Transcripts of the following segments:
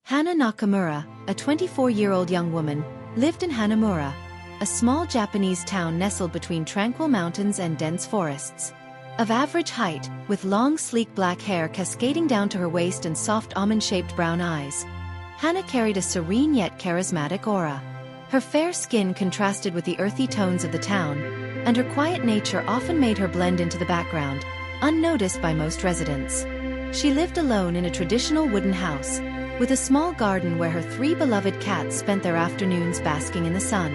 Hana Nakamura, a 24-year-old young woman, lived in Hanamura, a small Japanese town nestled between tranquil mountains and dense forests. Of average height, with long sleek black hair cascading down to her waist and soft almond-shaped brown eyes, Hana carried a serene yet charismatic aura. Her fair skin contrasted with the earthy tones of the town, and her quiet nature often made her blend into the background, unnoticed by most residents. She lived alone in a traditional wooden house, with a small garden where her 3 beloved cats spent their afternoons basking in the sun.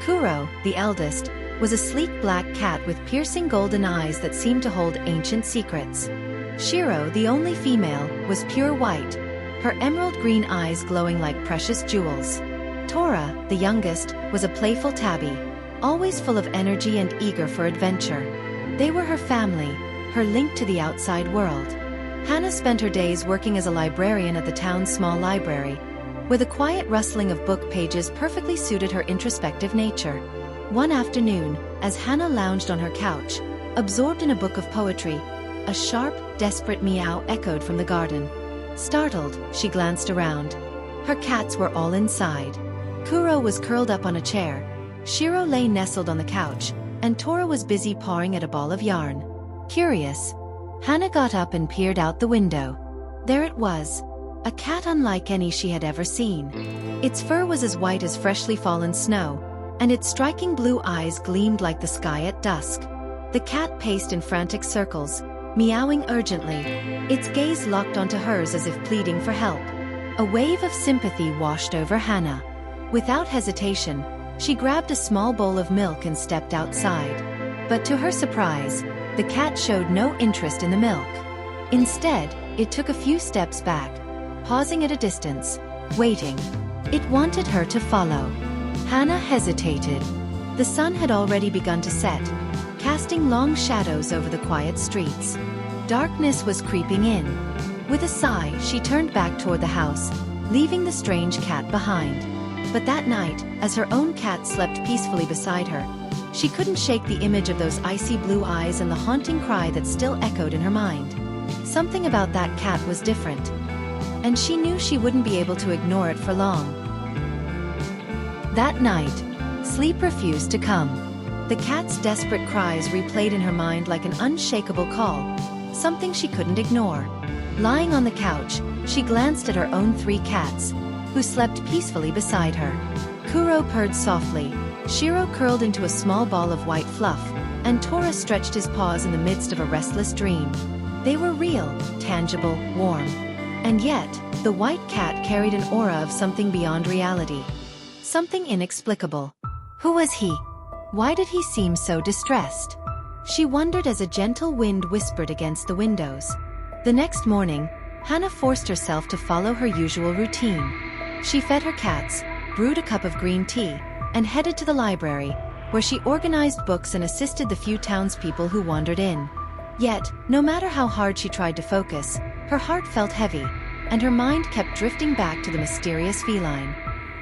Kuro, the eldest, was a sleek black cat with piercing golden eyes that seemed to hold ancient secrets. Shiro, the only female, was pure white, her emerald green eyes glowing like precious jewels. Tora, the youngest, was a playful tabby, always full of energy and eager for adventure. They were her family, her link to the outside world. Hana spent her days working as a librarian at the town's small library, where the quiet rustling of book pages perfectly suited her introspective nature. One afternoon, as Hana lounged on her couch, absorbed in a book of poetry, a sharp, desperate meow echoed from the garden. Startled, she glanced around. Her cats were all inside. Kuro was curled up on a chair, Shiro lay nestled on the couch, and Tora was busy pawing at a ball of yarn. Curious, Hana got up and peered out the window. There it was, a cat unlike any she had ever seen. Its fur was as white as freshly fallen snow, and its striking blue eyes gleamed like the sky at dusk. The cat paced in frantic circles, meowing urgently, its gaze locked onto hers as if pleading for help. A wave of sympathy washed over Hana. Without hesitation, she grabbed a small bowl of milk and stepped outside. But to her surprise, the cat showed no interest in the milk. Instead, it took a few steps back, pausing at a distance, waiting. It wanted her to follow. Hana hesitated. The sun had already begun to set, casting long shadows over the quiet streets. Darkness was creeping in. With a sigh, she turned back toward the house, leaving the strange cat behind. But that night, as her own cat slept peacefully beside her, she couldn't shake the image of those icy blue eyes and the haunting cry that still echoed in her mind. Something about that cat was different, and she knew she wouldn't be able to ignore it for long. That night, sleep refused to come. The cat's desperate cries replayed in her mind like an unshakable call, something she couldn't ignore. Lying on the couch, she glanced at her own 3 cats, who slept peacefully beside her. Kuro purred softly, Shiro curled into a small ball of white fluff, and Tora stretched his paws in the midst of a restless dream. They were real, tangible, warm. And yet, the white cat carried an aura of something beyond reality. Something inexplicable. Who was he? Why did he seem so distressed? She wondered as a gentle wind whispered against the windows. The next morning, Hana forced herself to follow her usual routine. She fed her cats, brewed a cup of green tea, and headed to the library, where she organized books and assisted the few townspeople who wandered in. Yet, no matter how hard she tried to focus, her heart felt heavy, and her mind kept drifting back to the mysterious feline.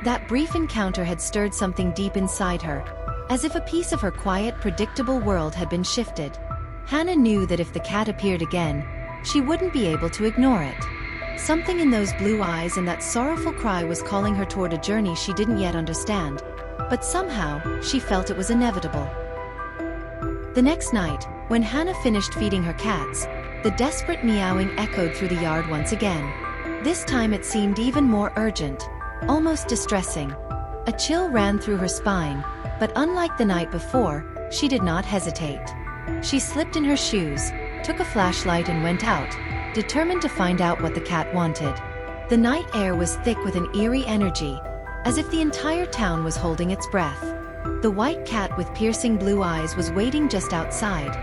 That brief encounter had stirred something deep inside her, as if a piece of her quiet, predictable world had been shifted. Hana knew that if the cat appeared again, she wouldn't be able to ignore it. Something in those blue eyes and that sorrowful cry was calling her toward a journey she didn't yet understand, but somehow, she felt it was inevitable. The next night, when Hana finished feeding her cats, the desperate meowing echoed through the yard once again. This time it seemed even more urgent, almost distressing. A chill ran through her spine, but unlike the night before, she did not hesitate. She slipped in her shoes, took a flashlight and went out, determined to find out what the cat wanted. The night air was thick with an eerie energy, as if the entire town was holding its breath. The white cat with piercing blue eyes was waiting just outside,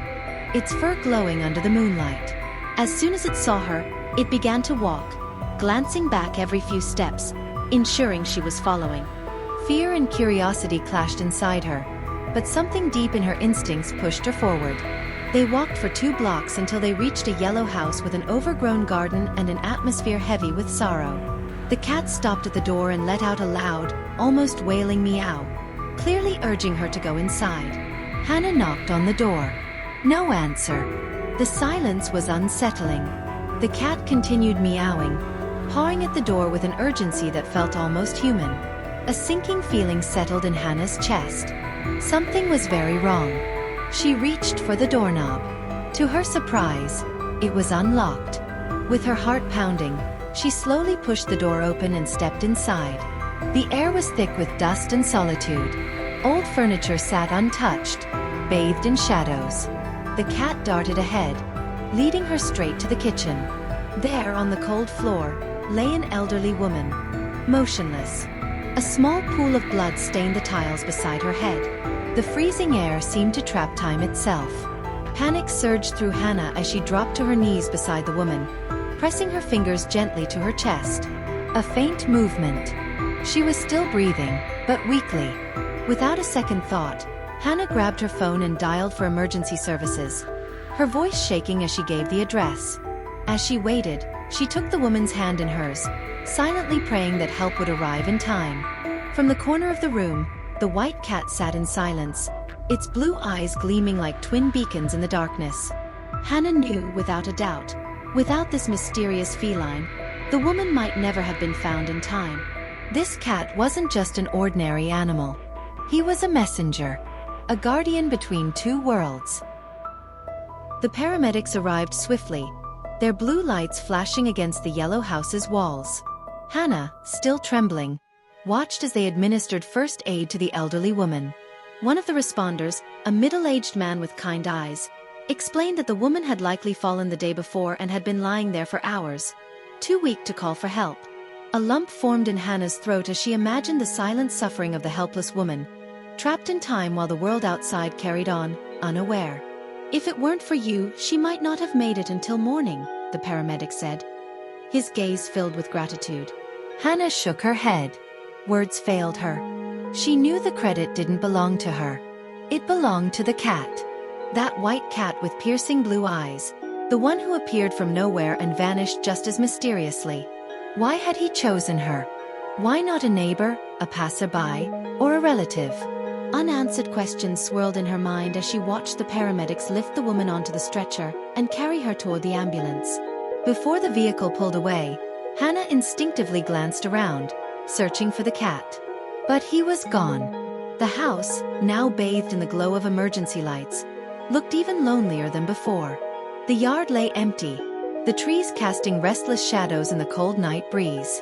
its fur glowing under the moonlight. As soon as it saw her, it began to walk, glancing back every few steps, ensuring she was following. Fear and curiosity clashed inside her, but something deep in her instincts pushed her forward. They walked for 2 blocks until they reached a yellow house with an overgrown garden and an atmosphere heavy with sorrow. The cat stopped at the door and let out a loud, almost wailing meow, clearly urging her to go inside. Hana knocked on the door. No answer. The silence was unsettling. The cat continued meowing, pawing at the door with an urgency that felt almost human. A sinking feeling settled in Hannah's chest. Something was very wrong. She reached for the doorknob. To her surprise, it was unlocked. With her heart pounding, she slowly pushed the door open and stepped inside. The air was thick with dust and solitude. Old furniture sat untouched, bathed in shadows. The cat darted ahead, leading her straight to the kitchen. There on the cold floor, lay an elderly woman, motionless. A small pool of blood stained the tiles beside her head. The freezing air seemed to trap time itself. Panic surged through Hannah as she dropped to her knees beside the woman, pressing her fingers gently to her chest. A faint movement. She was still breathing, but weakly. Without a second thought, Hannah grabbed her phone and dialed for emergency services, her voice shaking as she gave the address. As she waited, she took the woman's hand in hers, silently praying that help would arrive in time. From the corner of the room, the white cat sat in silence, its blue eyes gleaming like twin beacons in the darkness. Hannah knew without a doubt, without this mysterious feline, the woman might never have been found in time. This cat wasn't just an ordinary animal. He was a messenger, a guardian between two worlds. The paramedics arrived swiftly, their blue lights flashing against the yellow house's walls. Hannah, still trembling, watched as they administered first aid to the elderly woman. One of the responders, a middle-aged man with kind eyes, explained that the woman had likely fallen the day before and had been lying there for hours, too weak to call for help. A lump formed in Hannah's throat as she imagined the silent suffering of the helpless woman, trapped in time while the world outside carried on, unaware. "If it weren't for you, she might not have made it until morning," the paramedic said, his gaze filled with gratitude. Hannah shook her head. Words failed her. She knew the credit didn't belong to her. It belonged to the cat. That white cat with piercing blue eyes, the one who appeared from nowhere and vanished just as mysteriously. Why had he chosen her? Why not a neighbor, a passerby, or a relative? Unanswered questions swirled in her mind as she watched the paramedics lift the woman onto the stretcher and carry her toward the ambulance. Before the vehicle pulled away, Hannah instinctively glanced around, searching for the cat. But he was gone. The house, now bathed in the glow of emergency lights, looked even lonelier than before. The yard lay empty, the trees casting restless shadows in the cold night breeze.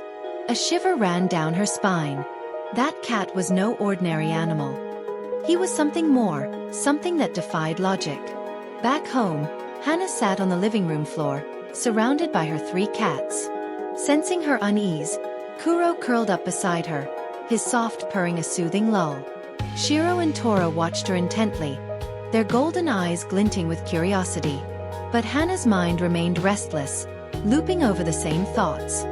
A shiver ran down her spine. That cat was no ordinary animal. He was something more, something that defied logic. Back home, Hannah sat on the living room floor, surrounded by her 3 cats. Sensing her unease, Kuro curled up beside her, his soft purring a soothing lull. Shiro and Tora watched her intently, their golden eyes glinting with curiosity. But Hannah's mind remained restless, looping over the same thoughts.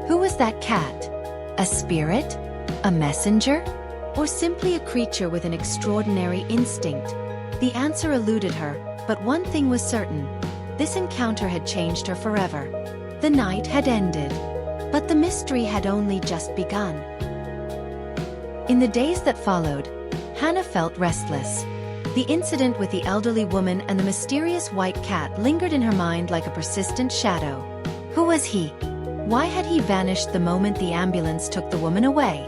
Who was that cat? A spirit? A messenger? Or simply a creature with an extraordinary instinct? The answer eluded her, but one thing was certain. This encounter had changed her forever. The night had ended. But the mystery had only just begun. In the days that followed, Hannah felt restless. The incident with the elderly woman and the mysterious white cat lingered in her mind like a persistent shadow. Who was he? Why had he vanished the moment the ambulance took the woman away?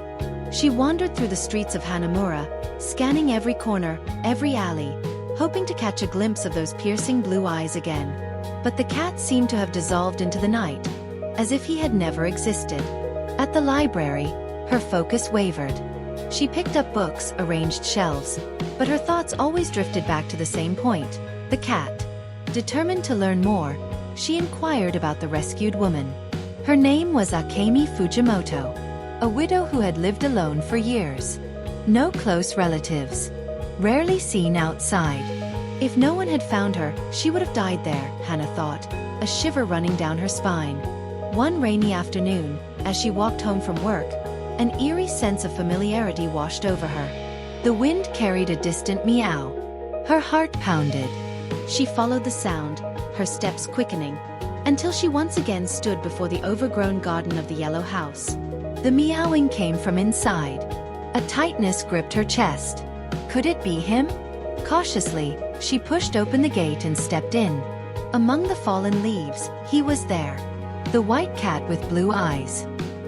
She wandered through the streets of Hanamura, scanning every corner, every alley, hoping to catch a glimpse of those piercing blue eyes again. But the cat seemed to have dissolved into the night, as if he had never existed. At the library, her focus wavered. She picked up books, arranged shelves, but her thoughts always drifted back to the same point, the cat. Determined to learn more, she inquired about the rescued woman. Her name was Akemi Fujimoto, a widow who had lived alone for years. No close relatives. Rarely seen outside. If no one had found her, she would have died there, Hannah thought, a shiver running down her spine. One rainy afternoon, as she walked home from work, an eerie sense of familiarity washed over her. The wind carried a distant meow. Her heart pounded. She followed the sound, her steps quickening, until she once again stood before the overgrown garden of the yellow house. The meowing came from inside. A tightness gripped her chest. Could it be him? Cautiously, she pushed open the gate and stepped in. Among the fallen leaves, he was there. The white cat with blue eyes.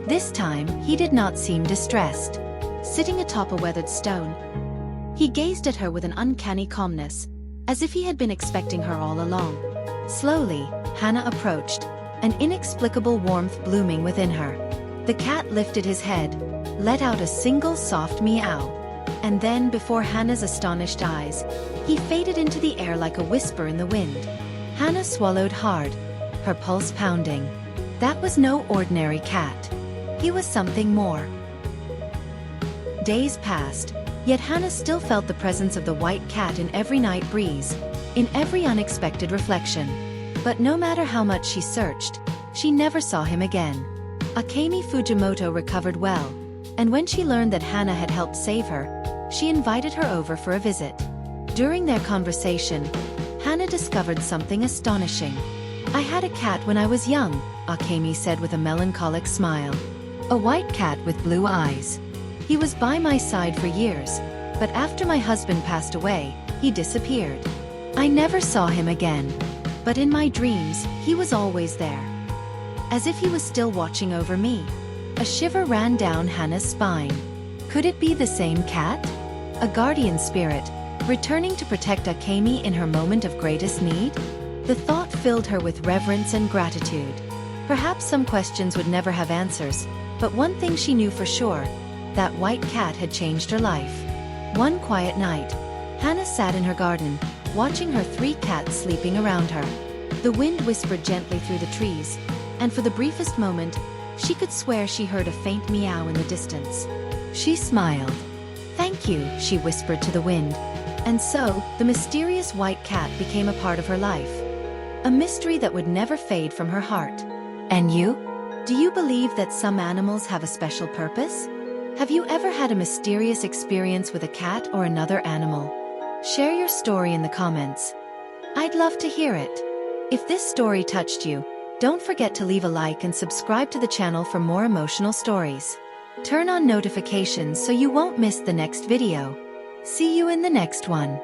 This time, he did not seem distressed. Sitting atop a weathered stone, he gazed at her with an uncanny calmness, as if he had been expecting her all along. Slowly, Hannah approached, an inexplicable warmth blooming within her. The cat lifted his head, let out a single soft meow, and then, before Hannah's astonished eyes, he faded into the air like a whisper in the wind. Hannah swallowed hard, her pulse pounding. That was no ordinary cat. He was something more. Days passed, yet Hannah still felt the presence of the white cat in every night breeze, in every unexpected reflection. But no matter how much she searched, she never saw him again. Akemi Fujimoto recovered well, and when she learned that Hannah had helped save her, she invited her over for a visit. During their conversation, Hannah discovered something astonishing. "I had a cat when I was young," Akemi said with a melancholic smile. "A white cat with blue eyes. He was by my side for years, but after my husband passed away, he disappeared. I never saw him again. But in my dreams, he was always there. As if he was still watching over me." A shiver ran down Hannah's spine. Could it be the same cat? A guardian spirit, returning to protect Akemi in her moment of greatest need? The thought filled her with reverence and gratitude. Perhaps some questions would never have answers, but one thing she knew for sure: that white cat had changed her life. One quiet night, Hannah sat in her garden, watching her 3 cats sleeping around her. The wind whispered gently through the trees, and for the briefest moment, she could swear she heard a faint meow in the distance. She smiled. "Thank you," she whispered to the wind. And so, the mysterious white cat became a part of her life. A mystery that would never fade from her heart. And you? Do you believe that some animals have a special purpose? Have you ever had a mysterious experience with a cat or another animal? Share your story in the comments. I'd love to hear it. If this story touched you, don't forget to leave a like and subscribe to the channel for more emotional stories. Turn on notifications so you won't miss the next video. See you in the next one.